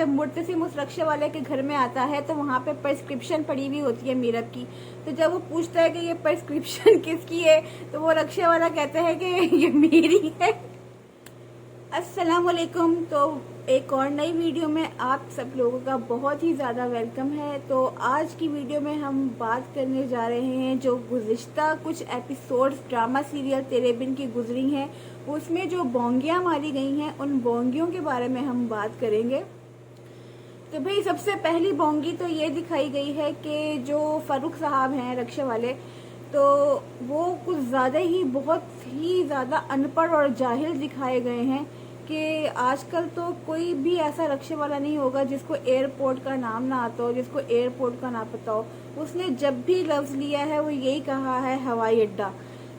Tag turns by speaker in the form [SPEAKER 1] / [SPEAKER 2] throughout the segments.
[SPEAKER 1] जब मुर्तसिम उस रक्षा वाले के घर में आता है तो वहाँ पे प्रेस्क्रिप्शन पड़ी हुई होती है मीरब की। तो जब वो पूछता है कि ये प्रेस्क्रिप्शन किसकी है तो वो रक्षा वाला कहता है कि ये मेरी है। अस्सलाम वालेकुम। तो एक और नई वीडियो में आप सब लोगों का बहुत ही ज़्यादा वेलकम है। तो आज की वीडियो में हम बात करने जा रहे हैं जो गुज़िश्ता कुछ एपिसोड्स ड्रामा सीरियल तेरे बिन की गुजरी हैं, उसमें जो बोंगियाँ मारी गई हैं उन बोंगियों के बारे में हम बात करेंगे। तो भाई सबसे पहली बोंगी तो ये दिखाई गई है कि जो फ़ारूक साहब हैं रक्षा वाले, तो वो कुछ ज़्यादा ही बहुत ही ज़्यादा अनपढ़ और जाहिल दिखाए गए हैं कि आजकल तो कोई भी ऐसा रक्षा वाला नहीं होगा जिसको एयरपोर्ट का नाम ना आता हो, जिसको एयरपोर्ट का ना पता हो। उसने जब भी लफ्ज़ लिया है वो यही कहा है हवाई अड्डा।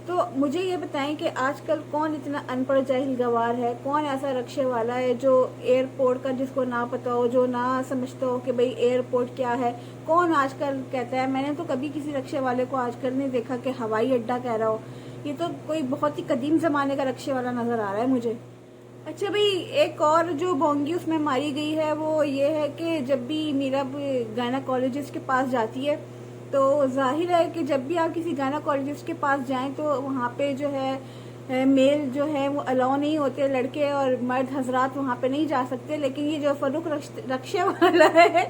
[SPEAKER 1] तो मुझे ये बताएं कि आजकल कौन इतना अनपढ़ जाहिल गवार है, कौन ऐसा रक्षे वाला है जो एयरपोर्ट का जिसको ना पता हो, जो ना समझता हो कि भाई एयरपोर्ट क्या है। कौन आजकल कहता है? मैंने तो कभी किसी रक्षे वाले को आजकल नहीं देखा कि हवाई अड्डा कह रहा हो। ये तो कोई बहुत ही कदीम ज़माने का रक्षे वाला नज़र आ रहा है मुझे। अच्छा भाई, एक और जो बोंगी उसमें मारी गई है वो ये है कि जब भी मीरब गायनाकोलॉजिस्ट के पास जाती है तो जाहिर है कि जब भी आप किसी गायनाकोलॉजिस्ट के पास जाएं तो वहाँ पे जो है मेल जो है वो अलाउ नहीं होते, लड़के और मर्द हजरात वहाँ पे नहीं जा सकते। लेकिन ये जो फरूक रक्षे वाला है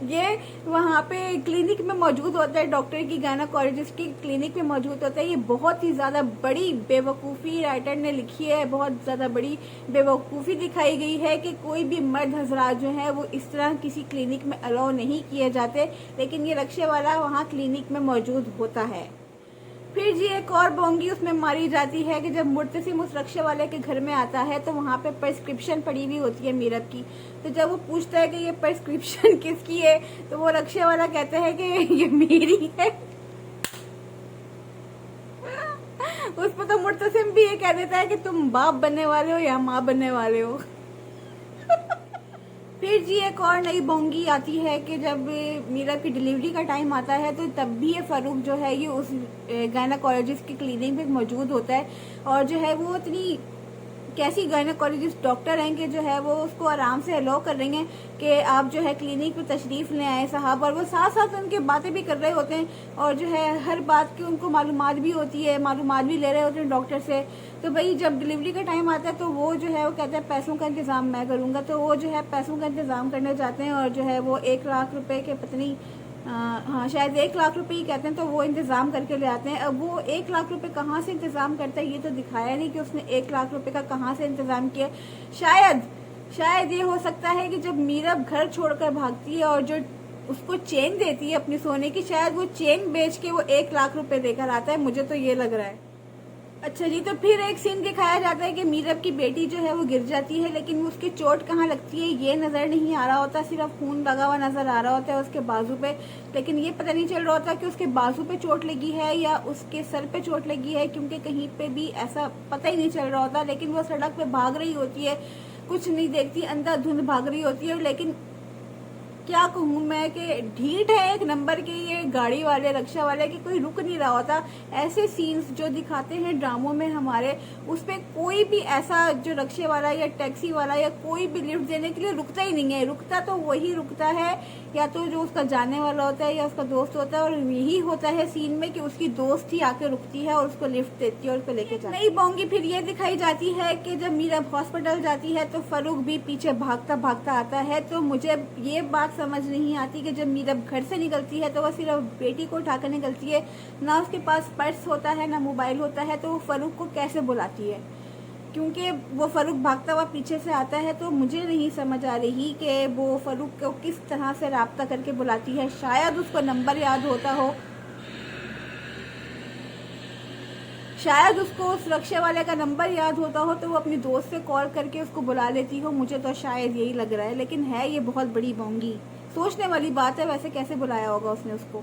[SPEAKER 1] ये वहाँ पे क्लिनिक में मौजूद होता है, डॉक्टर की गायनाकोलॉजिस्ट की क्लिनिक में मौजूद होता है। ये बहुत ही ज़्यादा बड़ी बेवकूफ़ी राइटर ने लिखी है, बहुत ज़्यादा बड़ी बेवकूफ़ी दिखाई गई है कि कोई भी मर्द हजरात जो है वो इस तरह किसी क्लिनिक में अलाउ नहीं किए जाते, लेकिन ये रक्षे वाला वहाँ क्लिनिक में मौजूद होता है। फिर जी एक और बोंगी उसमें मारी जाती है कि जब मुर्तसिम उस रक्षा वाले के घर में आता है तो वहाँ पे प्रेस्क्रिप्शन पड़ी हुई होती है मीरब की। तो जब वो पूछता है कि ये प्रेस्क्रिप्शन किसकी है तो वो रक्षा वाला कहता है कि ये मेरी है। उस पर तो मुर्तसिम भी ये कह देता है कि तुम बाप बनने वाले हो या माँ बनने वाले हो। फिर जी एक और नई बोंगी आती है कि जब मीरा की डिलीवरी का टाइम आता है तो तब भी ये फ़ारूक जो है ये उस गायनाकोलॉजिस्ट की क्लिनिक में मौजूद होता है। और जो है वो इतनी कैसी गायनाकोलॉजिस्ट डॉक्टर हैं कि जो है वो उसको आराम से अलाउ कर रही हैं कि आप जो है क्लिनिक पे तशरीफ़ ले आए साहब। और वो साथ साथ उनके बातें भी कर रहे होते हैं और जो है हर बात की उनको मालूमात भी होती है, मालूमात भी ले रहे होते हैं डॉक्टर से। तो भाई जब डिलीवरी का टाइम आता है तो वो जो है वो कहते हैं पैसों का इंतज़ाम मैं करूँगा। तो वो जो है पैसों का इंतज़ाम करने जाते हैं और जो है वो 1 लाख रुपए के पत्नी हाँ शायद 1 लाख रुपए ही कहते हैं, तो वो इंतज़ाम करके ले आते हैं। अब वो 1 लाख रुपए कहाँ से इंतज़ाम करता है ये तो दिखाया नहीं कि उसने 1 लाख रुपए का कहाँ से इंतज़ाम किया। शायद ये हो सकता है कि जब मीरब घर छोड़कर भागती है और जो उसको चेन देती है अपनी सोने की, शायद वो चेन बेच के वो 1 लाख रुपए देकर आता है, मुझे तो ये लग रहा है। अच्छा जी, तो फिर एक सीन दिखाया जाता है कि मीरब की बेटी जो है वो गिर जाती है, लेकिन उसकी चोट कहाँ लगती है ये नज़र नहीं आ रहा होता, सिर्फ खून लगा हुआ नज़र आ रहा होता है उसके बाजू पे। लेकिन ये पता नहीं चल रहा होता कि उसके बाजू पे चोट लगी है या उसके सर पे चोट लगी है, क्योंकि कहीं पे भी ऐसा पता ही नहीं चल रहा होता। लेकिन वो सड़क पे भाग रही होती है, कुछ नहीं देखती, अंधाधुंध भाग रही होती है। लेकिन क्या कहूँ मैं कि ढीठ है एक नंबर के ये गाड़ी वाले रक्षा वाले कि कोई रुक नहीं रहा होता। ऐसे सीन्स जो दिखाते हैं ड्रामों में हमारे, उस पर कोई भी ऐसा जो रक्षे वाला या टैक्सी वाला या कोई भी लिफ्ट देने के लिए रुकता ही नहीं है। रुकता तो वही रुकता है या तो जो उसका जाने वाला होता है या उसका दोस्त होता है, और यही होता है सीन में कि उसकी दोस्त ही आके रुकती है और उसको लिफ्ट देती है और उसको लेके जाती है। नई बोंगी फिर ये दिखाई जाती है कि जब मीरब हॉस्पिटल जाती है तो फारूक भी पीछे भागता भागता आता है। तो मुझे ये बात समझ नहीं आती कि जब मीरब घर से निकलती है तो वह सिर्फ बेटी को उठाकर निकलती है, ना उसके पास पर्स होता है ना मोबाइल होता है, तो वो फारूक को कैसे बुलाती है? क्योंकि वो फारूक भागता हुआ पीछे से आता है, तो मुझे नहीं समझ आ रही कि वो फारूक को किस तरह से राब्ता करके बुलाती है। शायद उसको नंबर याद होता हो, शायद उसको उस रक्षा वाले का नंबर याद होता हो तो वो अपनी दोस्त से कॉल करके उसको बुला लेती हो। मुझे तो शायद यही लग रहा है, लेकिन है ये बहुत बड़ी बोंगी, सोचने वाली बात है। वैसे कैसे बुलाया होगा उसने उसको?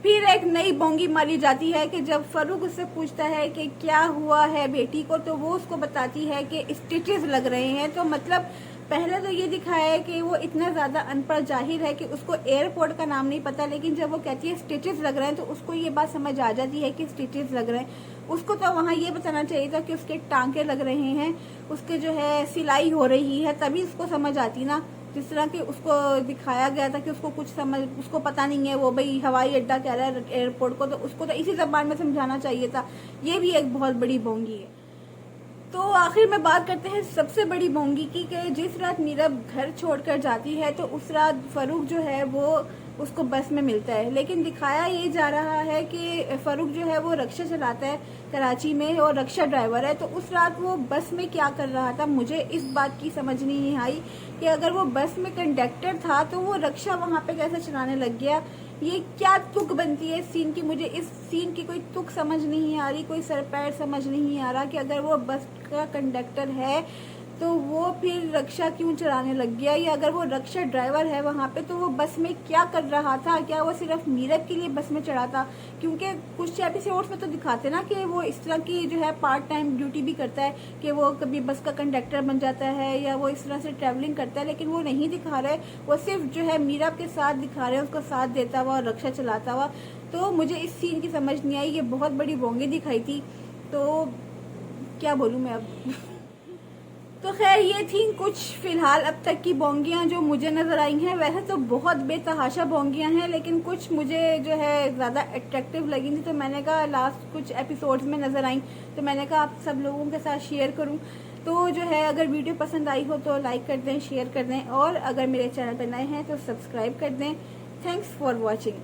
[SPEAKER 1] फिर एक नई बोंगी मारी जाती है कि जब फारूक उससे पूछता है कि क्या हुआ है बेटी को, तो वो उसको बताती है कि स्टिचेस लग रहे हैं। तो मतलब पहले तो ये दिखाया है कि वो इतना ज्यादा अनपढ़ जाहिर है कि उसको एयरपोर्ट का नाम नहीं पता, लेकिन जब वो कहती है स्टिचेस लग रहे हैं तो उसको ये बात समझ आ जाती है कि स्टिचेस लग रहे हैं। उसको तो वहाँ ये बताना चाहिए था कि उसके टांके लग रहे हैं, उसके जो है सिलाई हो रही है, तभी उसको समझ आती ना। जिस तरह की उसको दिखाया गया था कि उसको कुछ समझ, उसको पता नहीं है, वो भाई हवाई अड्डा कह रहा है एयरपोर्ट को, तो उसको तो इसी जबान में समझाना चाहिए था। ये भी एक बहुत बड़ी बोंगी है। तो आखिर में बात करते हैं सबसे बड़ी बोंगी की, कि जिस रात मीरब घर छोड़कर जाती है तो उस रात फरूक जो है वो उसको बस में मिलता है, लेकिन दिखाया ये जा रहा है कि फरूक जो है वो रक्षा चलाता है कराची में और रक्षा ड्राइवर है। तो उस रात वो बस में क्या कर रहा था, मुझे इस बात की समझ नहीं आई कि अगर वो बस में कंडक्टर था तो वो रक्षा वहां पे कैसे चलाने लग गया। ये क्या तुक बनती है इस सीन की, मुझे इस सीन की कोई तुक समझ नहीं आ रही, कोई सर पैर समझ नहीं आ रहा कि अगर वो बस का कंडक्टर है तो वो फिर रक्षा क्यों चलाने लग गया, या अगर वो रक्षा ड्राइवर है वहां पे तो वो बस में क्या कर रहा था। क्या वो सिर्फ मीरब के लिए बस में चढ़ा था? क्योंकि कुछ एपिसोड्स में तो दिखाते ना कि वो इस तरह की जो है पार्ट टाइम ड्यूटी भी करता है, कि वो कभी बस का कंडक्टर बन जाता है या वो इस तरह से ट्रैवलिंग करता है, लेकिन वो नहीं दिखा रहे, वो सिर्फ जो है मीरब के साथ दिखा रहे हैं, उसका साथ देता हुआ और रक्षा चलाता हुआ। तो मुझे इस सीन की समझ नहीं आई, ये बहुत बड़ी बोंगी दिखाई थी। तो क्या बोलूं मैं अब। तो खैर ये थी कुछ फिलहाल अब तक की बोंगियां जो मुझे नजर आई हैं। वैसे तो बहुत बेतहाशा बोंगियां हैं, लेकिन कुछ मुझे जो है ज्यादा अट्रैक्टिव लगी थी, तो मैंने कहा लास्ट कुछ एपिसोड्स में नजर आई, तो मैंने कहा आप सब लोगों के साथ शेयर करूं। तो जो है अगर वीडियो पसंद आई हो तो लाइक कर दें, शेयर कर दें, और अगर मेरे चैनल पर नए हैं तो सब्सक्राइब कर दें। Thanks for watching.